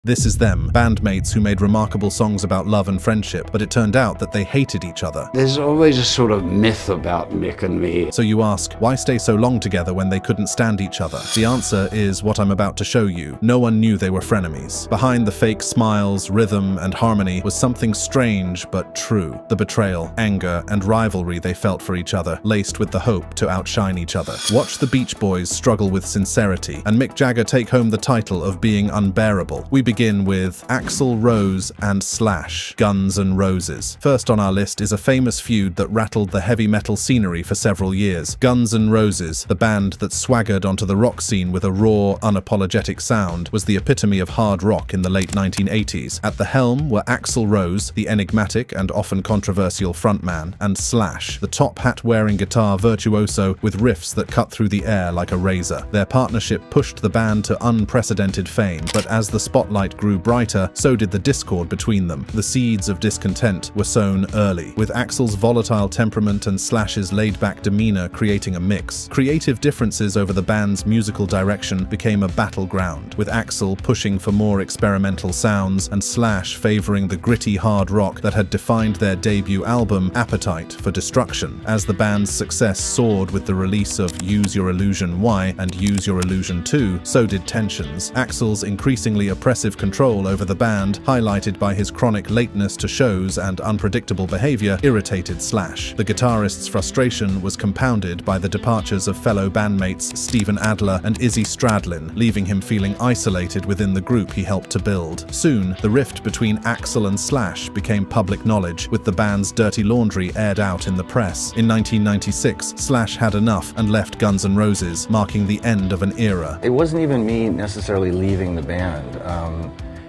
This is them, bandmates who made remarkable songs about love and friendship, but it turned out that they hated each other. There's always a sort of myth about Mick and me. So you ask, why stay so long together when they couldn't stand each other? The answer is what I'm about to show you. No one knew they were frenemies. Behind the fake smiles, rhythm, and harmony was something strange but true. The betrayal, anger, and rivalry they felt for each other, laced with the hope to outshine each other. Watch the Beach Boys struggle with sincerity, and Mick Jagger take home the title of being unbearable. We begin with Axl Rose and Slash, Guns N' Roses. First on our list is a famous feud that rattled the heavy metal scenery for several years. Guns N' Roses, the band that swaggered onto the rock scene with a raw, unapologetic sound, was the epitome of hard rock in the late 1980s. At the helm were Axl Rose, the enigmatic and often controversial frontman, and Slash, the top hat-wearing guitar virtuoso with riffs that cut through the air like a razor. Their partnership pushed the band to unprecedented fame, but as the spotlight grew brighter, so did the discord between them. The seeds of discontent were sown early, with Axl's volatile temperament and Slash's laid-back demeanor creating a mix. Creative differences over the band's musical direction became a battleground, with Axl pushing for more experimental sounds and Slash favoring the gritty hard rock that had defined their debut album, Appetite for Destruction. As the band's success soared with the release of Use Your Illusion Y and Use Your Illusion 2, so did tensions. Axl's increasingly oppressive control over the band, highlighted by his chronic lateness to shows and unpredictable behavior, irritated Slash. The guitarist's frustration was compounded by the departures of fellow bandmates Steven Adler and Izzy Stradlin, leaving him feeling isolated within the group he helped to build. Soon, the rift between Axl and Slash became public knowledge, with the band's dirty laundry aired out in the press. In 1996, Slash had enough and left Guns N' Roses, marking the end of an era. It wasn't even me necessarily leaving the band.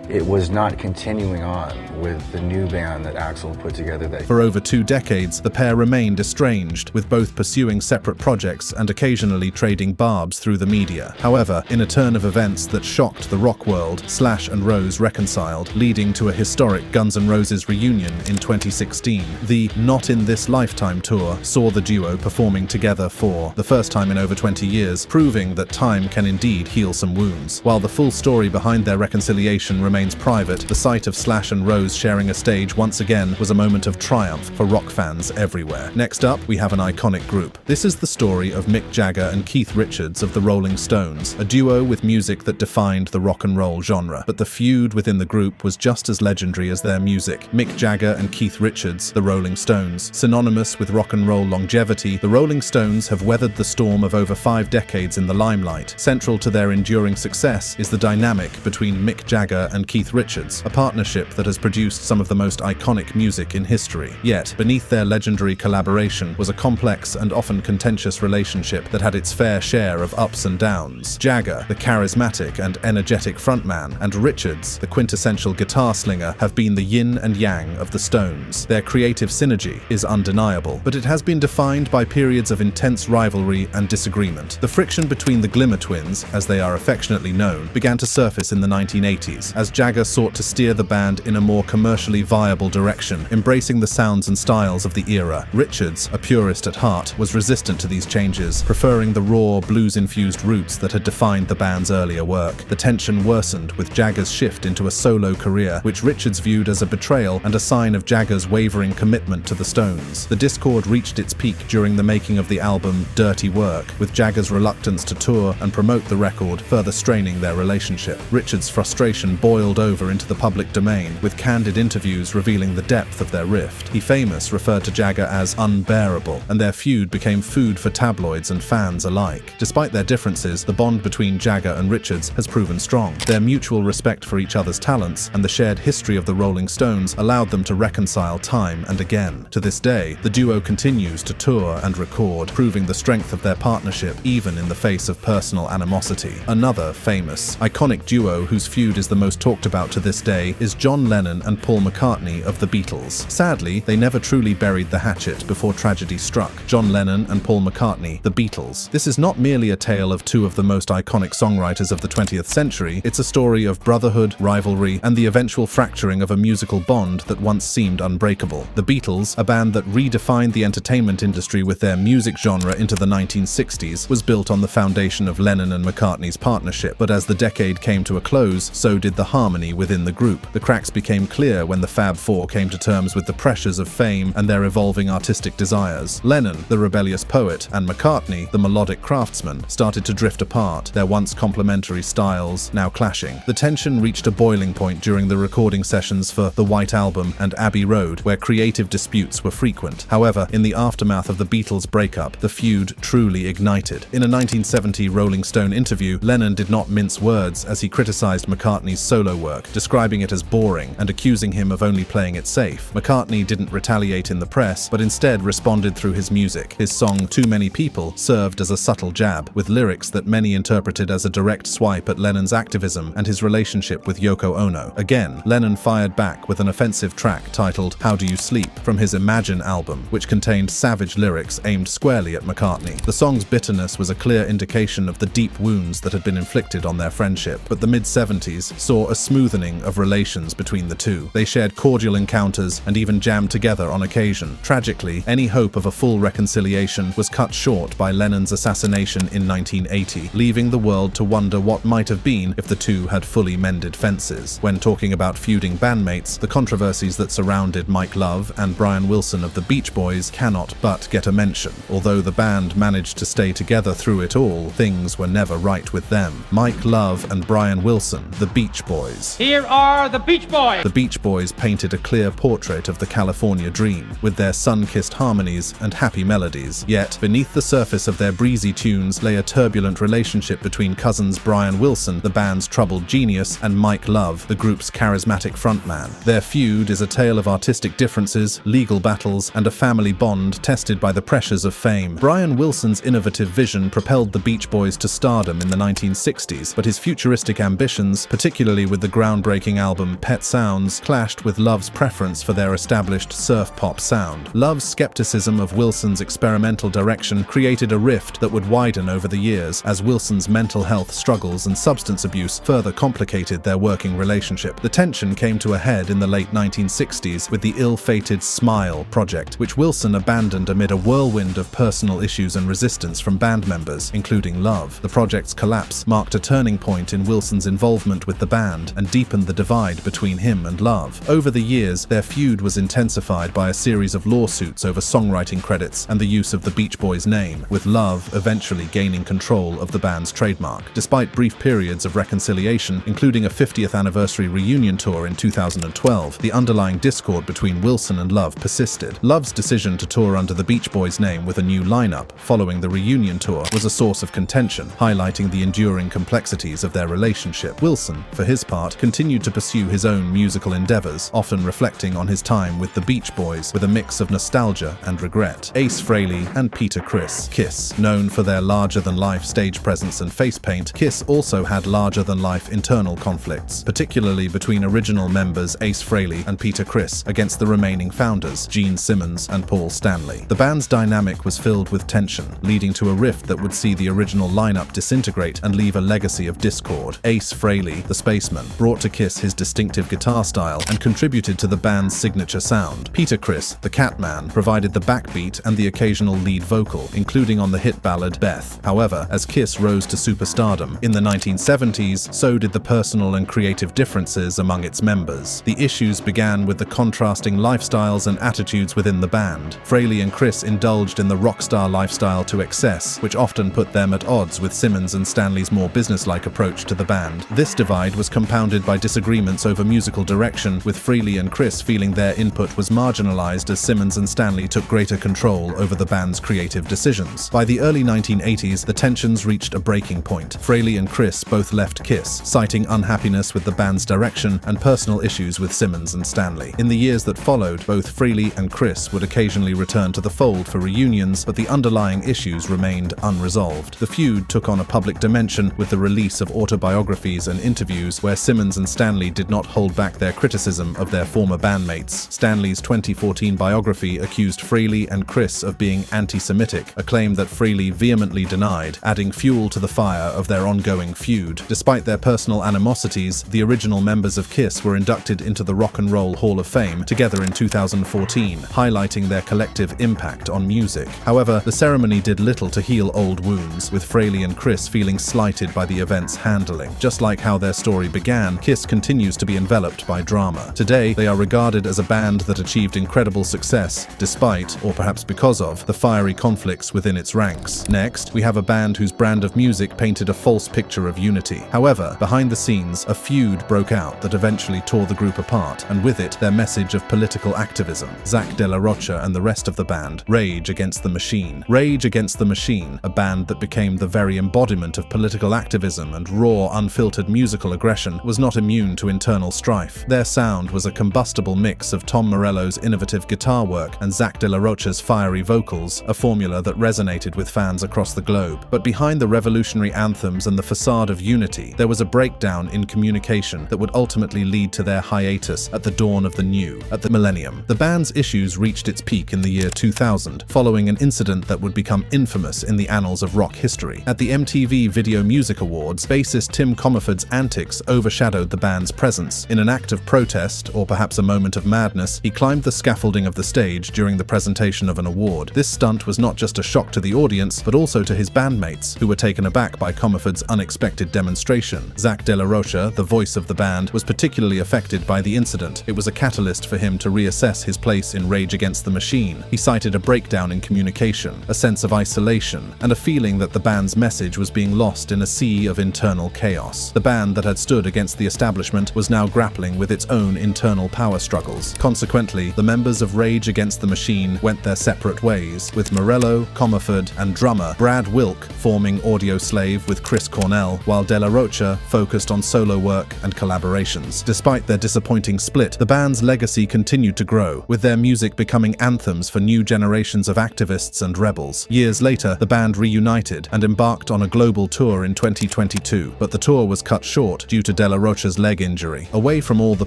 It was not continuing on with the new band that Axl put together. For over 2 decades, the pair remained estranged, with both pursuing separate projects and occasionally trading barbs through the media. However, in a turn of events that shocked the rock world, Slash and Rose reconciled, leading to a historic Guns N' Roses reunion in 2016. The Not in This Lifetime tour saw the duo performing together for the first time in over 20 years, proving that time can indeed heal some wounds. While the full story behind their reconciliation remains private, the sight of Slash and Rose sharing a stage once again was a moment of triumph for rock fans everywhere. Next up, we have an iconic group. This is the story of Mick Jagger and Keith Richards of the Rolling Stones, a duo with music that defined the rock and roll genre. But the feud within the group was just as legendary as their music. Mick Jagger and Keith Richards, the Rolling Stones. Synonymous with rock and roll longevity, the Rolling Stones have weathered the storm of over 5 decades in the limelight. Central to their enduring success is the dynamic between Mick Jagger and Keith Richards, a partnership that has produced some of the most iconic music in history. Yet, beneath their legendary collaboration was a complex and often contentious relationship that had its fair share of ups and downs. Jagger, the charismatic and energetic frontman, and Richards, the quintessential guitar slinger, have been the yin and yang of the Stones. Their creative synergy is undeniable, but it has been defined by periods of intense rivalry and disagreement. The friction between the Glimmer Twins, as they are affectionately known, began to surface in the 1980s, as Jagger sought to steer the band in a more commercially viable direction, embracing the sounds and styles of the era. Richards, a purist at heart, was resistant to these changes, preferring the raw, blues-infused roots that had defined the band's earlier work. The tension worsened with Jagger's shift into a solo career, which Richards viewed as a betrayal and a sign of Jagger's wavering commitment to the Stones. The discord reached its peak during the making of the album Dirty Work, with Jagger's reluctance to tour and promote the record further straining their relationship. Richards' frustration boiled over into the public domain, with candid interviews revealing the depth of their rift. He famous referred to Jagger as unbearable, and their feud became food for tabloids and fans alike. Despite their differences, the bond between Jagger and Richards has proven strong. Their mutual respect for each other's talents and the shared history of the Rolling Stones allowed them to reconcile time and again. To this day, the duo continues to tour and record, proving the strength of their partnership even in the face of personal animosity. Another famous, iconic duo whose feud is the most talked about to this day is John Lennon and Paul McCartney of the Beatles. Sadly, they never truly buried the hatchet before tragedy struck. John Lennon and Paul McCartney, the Beatles. This is not merely a tale of two of the most iconic songwriters of the 20th century, it's a story of brotherhood, rivalry, and the eventual fracturing of a musical bond that once seemed unbreakable. The Beatles, a band that redefined the entertainment industry with their music genre into the 1960s, was built on the foundation of Lennon and McCartney's partnership, but as the decade came to a close, so did the harmony within the group. The cracks became clear when the Fab Four came to terms with the pressures of fame and their evolving artistic desires. Lennon, the rebellious poet, and McCartney, the melodic craftsman, started to drift apart, their once complementary styles now clashing. The tension reached a boiling point during the recording sessions for The White Album and Abbey Road, where creative disputes were frequent. However, in the aftermath of the Beatles' breakup, the feud truly ignited. In a 1970 Rolling Stone interview, Lennon did not mince words as he criticized McCartney's solo work, describing it as boring and accusing him of only playing it safe. McCartney didn't retaliate in the press, but instead responded through his music. His song Too Many People served as a subtle jab, with lyrics that many interpreted as a direct swipe at Lennon's activism and his relationship with Yoko Ono. Again, Lennon fired back with an offensive track titled How Do You Sleep from his Imagine album, which contained savage lyrics aimed squarely at McCartney. The song's bitterness was a clear indication of the deep wounds that had been inflicted on their friendship, but the mid-70s saw a smoothening of relations between the two. They shared cordial encounters and even jammed together on occasion. Tragically, any hope of a full reconciliation was cut short by Lennon's assassination in 1980, leaving the world to wonder what might have been if the two had fully mended fences. When talking about feuding bandmates, the controversies that surrounded Mike Love and Brian Wilson of the Beach Boys cannot but get a mention. Although the band managed to stay together through it all, things were never right with them. Mike Love and Brian Wilson, the Beach Boys. Here are the Beach Boys! The Beach Boys painted a clear portrait of the California dream, with their sun-kissed harmonies and happy melodies. Yet, beneath the surface of their breezy tunes lay a turbulent relationship between cousins Brian Wilson, the band's troubled genius, and Mike Love, the group's charismatic frontman. Their feud is a tale of artistic differences, legal battles, and a family bond tested by the pressures of fame. Brian Wilson's innovative vision propelled the Beach Boys to stardom in the 1960s, but his futuristic ambitions, particularly with the groundbreaking album Pet Sounds, clashed with Love's preference for their established surf pop sound. Love's skepticism of Wilson's experimental direction created a rift that would widen over the years, as Wilson's mental health struggles and substance abuse further complicated their working relationship. The tension came to a head in the late 1960s with the ill-fated Smile project, which Wilson abandoned amid a whirlwind of personal issues and resistance from band members, including Love. The project's collapse marked a turning point in Wilson's involvement with the band and deepened the divide between him and Love. Over the years, their feud was intensified by a series of lawsuits over songwriting credits and the use of the Beach Boys name, with Love eventually gaining control of the band's trademark. Despite brief periods of reconciliation, including a 50th anniversary reunion tour in 2012, the underlying discord between Wilson and Love persisted. Love's decision to tour under the Beach Boys name with a new lineup following the reunion tour was a source of contention, highlighting the enduring complexities of their relationship. Wilson, for his part, continued to pursue his own musical endeavors, often reflecting on his time with the Beach Boys with a mix of nostalgia and regret. Ace Frehley and Peter Criss, Kiss. Known for their larger-than-life stage presence and face paint, Kiss also had larger-than-life internal conflicts, particularly between original members Ace Frehley and Peter Criss against the remaining founders, Gene Simmons and Paul Stanley. The band's dynamic was filled with tension, leading to a rift that would see the original lineup disintegrate and leave a legacy of discord. Ace Frehley, the spaceman, brought to Kiss his distinctive guitar style and contributed to the band's signature sound. Peter Criss, the Catman, provided the backbeat and the occasional lead vocal, including on the hit ballad Beth. However, as Kiss rose to superstardom in the 1970s, so did the personal and creative differences among its members. The issues began with the contrasting lifestyles and attitudes within the band. Frehley and Criss indulged in the rock star lifestyle to excess, which often put them at odds with Simmons and Stanley's more businesslike approach to the band. This divide was compounded by disagreements over musical direction, with Frehley and Criss feeling their input was marginalized as Simmons and Stanley took greater control over the band's creative decisions. By the early 1980s, the tensions reached a breaking point. Frehley and Criss both left Kiss, citing unhappiness with the band's direction and personal issues with Simmons and Stanley. In the years that followed, both Frehley and Criss would occasionally return to the fold for reunions, but the underlying issues remained unresolved. The feud took on a public dimension with the release of autobiographies and interviews where Simmons and Stanley did not hold back their criticism of their former bandmates. Stanley's 2014 biography accused Frehley and Criss of being anti-Semitic, a claim that Frehley vehemently denied, adding fuel to the fire of their ongoing feud. Despite their personal animosities, the original members of Kiss were inducted into the Rock and Roll Hall of Fame together in 2014, highlighting their collective impact on music. However, the ceremony did little to heal old wounds, with Frehley and Criss feeling slighted by the event's handling. Just like how their story began, began, Kiss continues to be enveloped by drama. Today, they are regarded as a band that achieved incredible success, despite, or perhaps because of, the fiery conflicts within its ranks. Next, we have a band whose brand of music painted a false picture of unity. However, behind the scenes, a feud broke out that eventually tore the group apart, and with it, their message of political activism. Zach De La Rocha and the rest of the band, Rage Against the Machine. Rage Against the Machine, a band that became the very embodiment of political activism and raw, unfiltered musical aggression, was not immune to internal strife. Their sound was a combustible mix of Tom Morello's innovative guitar work and Zach De La Rocha's fiery vocals, a formula that resonated with fans across the globe. But behind the revolutionary anthems and the facade of unity, there was a breakdown in communication that would ultimately lead to their hiatus at the dawn of the millennium. The band's issues reached its peak in the year 2000, following an incident that would become infamous in the annals of rock history. At the MTV Video Music Awards, bassist Tim Comerford's antics overshadowed the band's presence. In an act of protest, or perhaps a moment of madness, he climbed the scaffolding of the stage during the presentation of an award. This stunt was not just a shock to the audience, but also to his bandmates, who were taken aback by Comerford's unexpected demonstration. Zach De La Rocha, the voice of the band, was particularly affected by the incident. It was a catalyst for him to reassess his place in Rage Against the Machine. He cited a breakdown in communication, a sense of isolation, and a feeling that the band's message was being lost in a sea of internal chaos. The band that had stood against the establishment was now grappling with its own internal power struggles. Consequently, the members of Rage Against the Machine went their separate ways, with Morello, Comerford, and drummer Brad Wilk forming Audio Slave with Chris Cornell, while De La Rocha focused on solo work and collaborations. Despite their disappointing split, the band's legacy continued to grow, with their music becoming anthems for new generations of activists and rebels. Years later, the band reunited and embarked on a global tour in 2022, but the tour was cut short due to De La Rocha's leg injury. Away from all the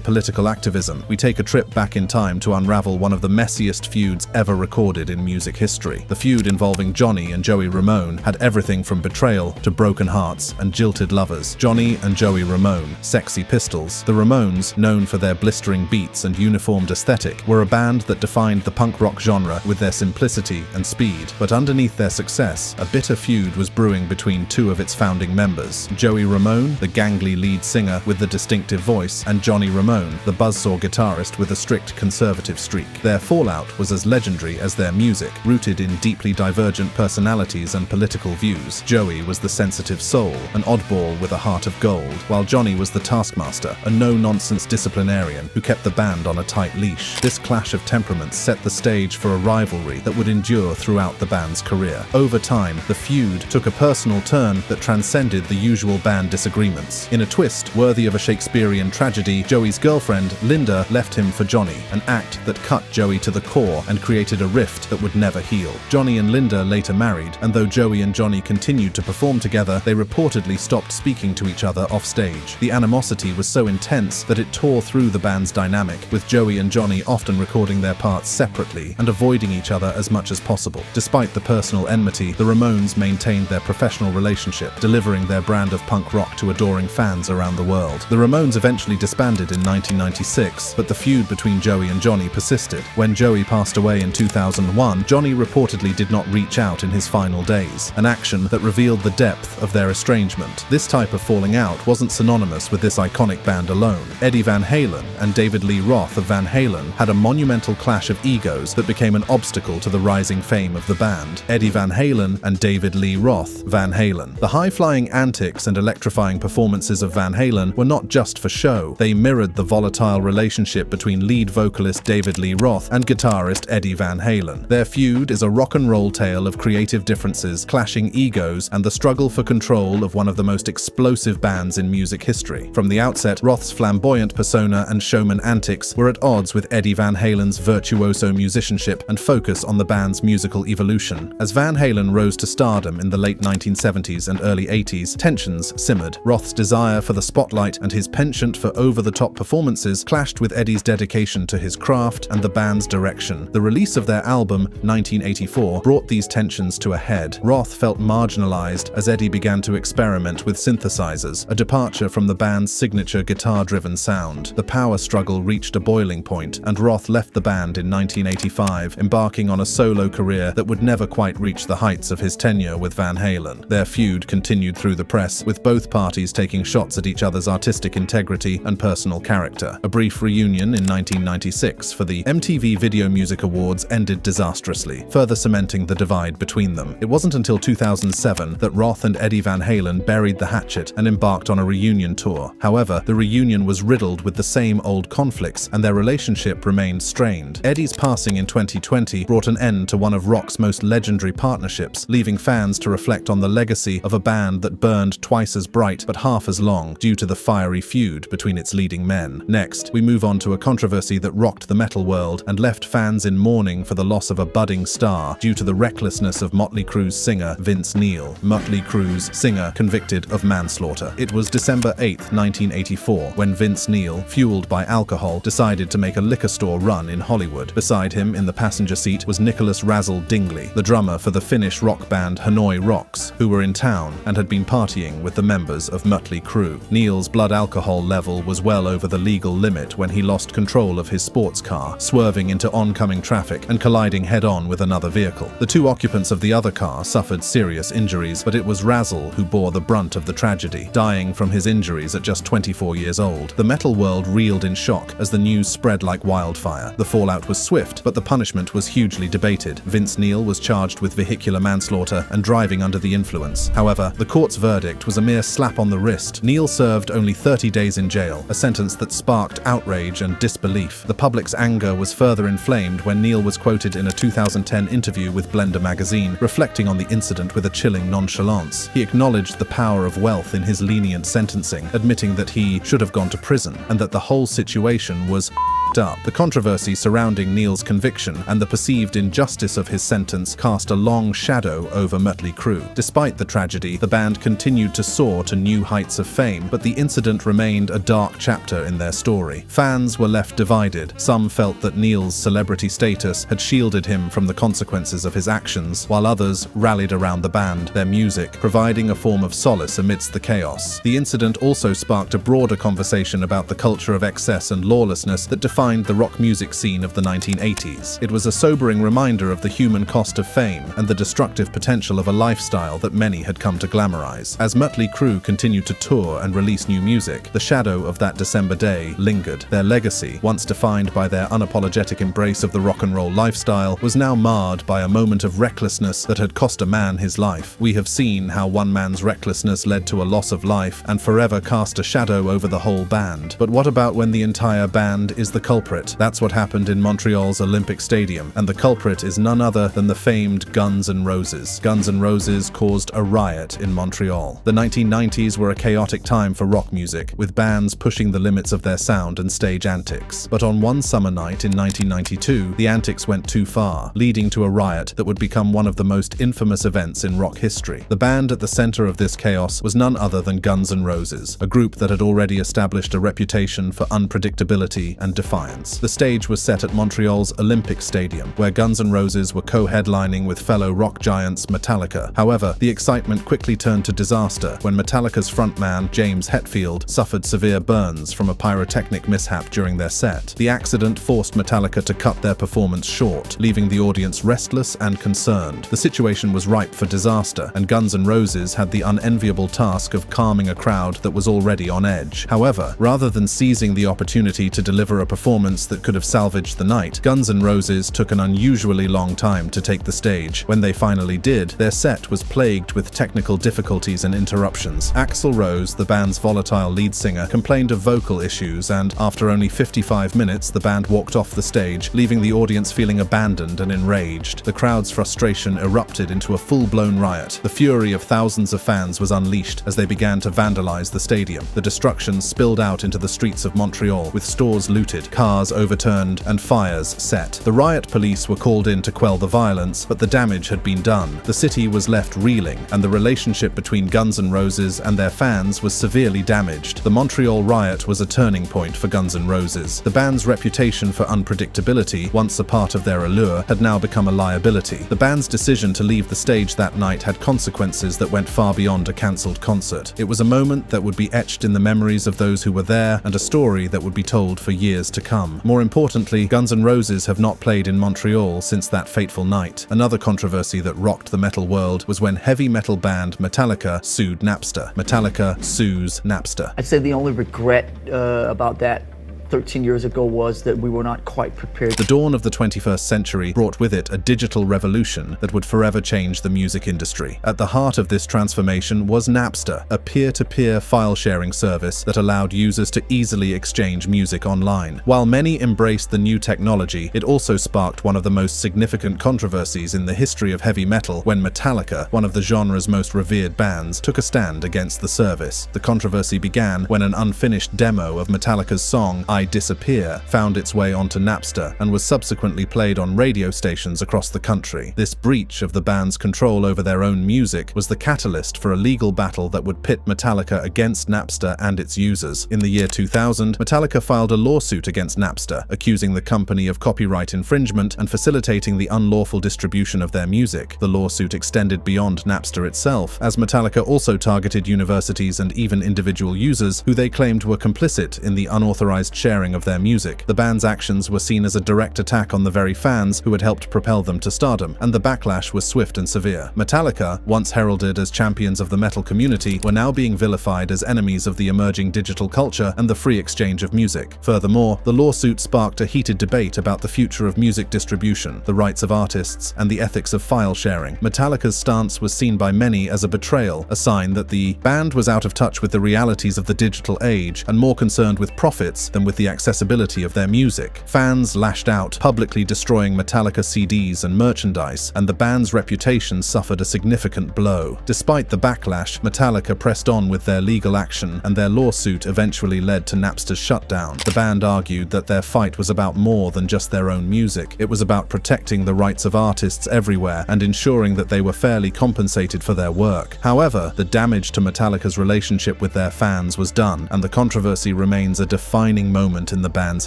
political activism, we take a trip back in time to unravel one of the messiest feuds ever recorded in music history. The feud involving Johnny and Joey Ramone had everything from betrayal to broken hearts and jilted lovers. Johnny and Joey Ramone, Sexy Pistols. The Ramones, known for their blistering beats and uniformed aesthetic, were a band that defined the punk rock genre with their simplicity and speed. But underneath their success, a bitter feud was brewing between two of its founding members. Joey Ramone, the gangly lead singer with the distinctive voice, and Johnny Ramone, the buzzsaw guitarist with a strict conservative streak. Their fallout was as legendary as their music, rooted in deeply divergent personalities and political views. Joey was the sensitive soul, an oddball with a heart of gold, while Johnny was the taskmaster, a no-nonsense disciplinarian who kept the band on a tight leash. This clash of temperaments set the stage for a rivalry that would endure throughout the band's career. Over time, the feud took a personal turn that transcended the usual band disagreements. In a twist worthy of a Shakespearean tragedy, Joey's girlfriend, Linda, left him for Johnny, an act that cut Joey to the core and created a rift that would never heal. Johnny and Linda later married, and though Joey and Johnny continued to perform together, they reportedly stopped speaking to each other off stage. The animosity was so intense that it tore through the band's dynamic, with Joey and Johnny often recording their parts separately and avoiding each other as much as possible. Despite the personal enmity, the Ramones maintained their professional relationship, delivering their brand of punk rock to adoring fans around the world. The Ramones eventually disbanded in 1996, but the feud between Joey and Johnny persisted. When Joey passed away in 2001, Johnny reportedly did not reach out in his final days, an action that revealed the depth of their estrangement. This type of falling out wasn't synonymous with this iconic band alone. Eddie Van Halen and David Lee Roth of Van Halen had a monumental clash of egos that became an obstacle to the rising fame of the band. Eddie Van Halen and David Lee Roth, Van Halen. The high-flying antics and electrifying performances of Van Halen were not just for show. They mirrored the volatile relationship between lead vocalist David Lee Roth and guitarist Eddie Van Halen. Their feud is a rock and roll tale of creative differences, clashing egos, and the struggle for control of one of the most explosive bands in music history. From the outset, Roth's flamboyant persona and showman antics were at odds with Eddie Van Halen's virtuoso musicianship and focus on the band's musical evolution. As Van Halen rose to stardom in the late 1970s and early 80s, tensions simmered. Roth's desire for the spotlight and his penchant for over-the-top performances clashed with Eddie's dedication to his craft and the band's direction. The release of their album, 1984, brought these tensions to a head. Roth felt marginalized as Eddie began to experiment with synthesizers, a departure from the band's signature guitar-driven sound. The power struggle reached a boiling point, and Roth left the band in 1985, embarking on a solo career that would never quite reach the heights of his tenure with Van Halen. Their feud continued through the press, with both parties taking shots at each other other's artistic integrity and personal character. A brief reunion in 1996 for the MTV Video Music Awards ended disastrously, further cementing the divide between them. It wasn't until 2007 that Roth and Eddie Van Halen buried the hatchet and embarked on a reunion tour. However, the reunion was riddled with the same old conflicts, and their relationship remained strained. Eddie's passing in 2020 brought an end to one of rock's most legendary partnerships, leaving fans to reflect on the legacy of a band that burned twice as bright but half as long due to the fiery feud between its leading men. Next, we move on to a controversy that rocked the metal world and left fans in mourning for the loss of a budding star due to the recklessness of Motley Crue's singer Vince Neil. Motley Crue's singer convicted of manslaughter. It was December 8, 1984, when Vince Neil, fueled by alcohol, decided to make a liquor store run in Hollywood. Beside him in the passenger seat was Nicholas Razzle Dingley, the drummer for the Finnish rock band Hanoi Rocks, who were in town and had been partying with the members of Motley Crue. Neil's blood alcohol level was well over the legal limit when he lost control of his sports car, swerving into oncoming traffic and colliding head-on with another vehicle. The two occupants of the other car suffered serious injuries, but it was Razzle who bore the brunt of the tragedy, dying from his injuries at just 24 years old. The metal world reeled in shock as the news spread like wildfire. The fallout was swift, but the punishment was hugely debated. Vince Neil was charged with vehicular manslaughter and driving under the influence. However, the court's verdict was a mere slap on the wrist. Neil served only 30 days in jail, a sentence that sparked outrage and disbelief. The public's anger was further inflamed when Neil was quoted in a 2010 interview with Blender magazine, reflecting on the incident with a chilling nonchalance. He acknowledged the power of wealth in his lenient sentencing, admitting that he should have gone to prison and that the whole situation was up. The controversy surrounding Neil's conviction and the perceived injustice of his sentence cast a long shadow over Motley Crue. Despite the tragedy, the band continued to soar to new heights of fame, but the incident remained a dark chapter in their story. Fans were left divided. Some felt that Neil's celebrity status had shielded him from the consequences of his actions, while others rallied around the band, their music, providing a form of solace amidst the chaos. The incident also sparked a broader conversation about the culture of excess and lawlessness that defined the rock music scene of the 1980s. It was a sobering reminder of the human cost of fame and the destructive potential of a lifestyle that many had come to glamorize. As Motley Crue continued to tour and release new music, the shadow of that December day lingered. Their legacy, once defined by their unapologetic embrace of the rock and roll lifestyle, was now marred by a moment of recklessness that had cost a man his life. We have seen how one man's recklessness led to a loss of life and forever cast a shadow over the whole band. But what about when the entire band is the culprit? That's what happened in Montreal's Olympic Stadium, and the culprit is none other than the famed Guns N' Roses. Guns N' Roses caused a riot in Montreal. The 1990s were a chaotic time for rock music, with bands pushing the limits of their sound and stage antics. But on one summer night in 1992, the antics went too far, leading to a riot that would become one of the most infamous events in rock history. The band at the center of this chaos was none other than Guns N' Roses, a group that had already established a reputation for unpredictability and defiance. The stage was set at Montreal's Olympic Stadium, where Guns N' Roses were co-headlining with fellow rock giants Metallica. However, the excitement quickly turned to disaster when Metallica's frontman, James Hetfield, suffered severe burns from a pyrotechnic mishap during their set. The accident forced Metallica to cut their performance short, leaving the audience restless and concerned. The situation was ripe for disaster, and Guns N' Roses had the unenviable task of calming a crowd that was already on edge. However, rather than seizing the opportunity to deliver a performance that could have salvaged the night, Guns N' Roses took an unusually long time to take the stage. When they finally did, their set was plagued with technical difficulties and interruptions. Axl Rose, the band's volatile lead singer, complained of vocal issues, and after only 55 minutes, the band walked off the stage, leaving the audience feeling abandoned and enraged. The crowd's frustration erupted into a full-blown riot. The fury of thousands of fans was unleashed as they began to vandalize the stadium. The destruction spilled out into the streets of Montreal, with stores looted, cars overturned, and fires set. The riot police were called in to quell the violence, but the damage had been done. The city was left reeling, and the relationship between Guns N' Roses and their fans was severely damaged. The Montreal riot was a turning point for Guns N' Roses. The band's reputation for unpredictability, once a part of their allure, had now become a liability. The band's decision to leave the stage that night had consequences that went far beyond a cancelled concert. It was a moment that would be etched in the memories of those who were there, and a story that would be told for years to come. More importantly, Guns N' Roses have not played in Montreal since that fateful night. Another controversy that rocked the metal world was when heavy metal band Metallica sued Napster. Metallica sues Napster. I'd say the only regret about that 13 years ago was that we were not quite prepared. The dawn of the 21st century brought with it a digital revolution that would forever change the music industry. At the heart of this transformation was Napster, a peer-to-peer file-sharing service that allowed users to easily exchange music online. While many embraced the new technology, it also sparked one of the most significant controversies in the history of heavy metal when Metallica, one of the genre's most revered bands, took a stand against the service. The controversy began when an unfinished demo of Metallica's song I Disappear found its way onto Napster and was subsequently played on radio stations across the country. This breach of the band's control over their own music was the catalyst for a legal battle that would pit Metallica against Napster and its users. In the year 2000, Metallica filed a lawsuit against Napster, accusing the company of copyright infringement and facilitating the unlawful distribution of their music. The lawsuit extended beyond Napster itself, as Metallica also targeted universities and even individual users who they claimed were complicit in the unauthorized sharing of their music. The band's actions were seen as a direct attack on the very fans who had helped propel them to stardom, and the backlash was swift and severe. Metallica, once heralded as champions of the metal community, were now being vilified as enemies of the emerging digital culture and the free exchange of music. Furthermore, the lawsuit sparked a heated debate about the future of music distribution, the rights of artists, and the ethics of file sharing. Metallica's stance was seen by many as a betrayal, a sign that the band was out of touch with the realities of the digital age and more concerned with profits than with the accessibility of their music. Fans lashed out, publicly destroying Metallica CDs and merchandise, and the band's reputation suffered a significant blow. Despite the backlash, Metallica pressed on with their legal action, and their lawsuit eventually led to Napster's shutdown. The band argued that their fight was about more than just their own music. It was about protecting the rights of artists everywhere and ensuring that they were fairly compensated for their work. However, the damage to Metallica's relationship with their fans was done, and the controversy remains a defining moment in the band's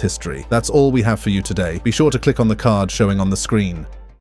history. That's all we have for you today. Be sure to click on the card showing on the screen.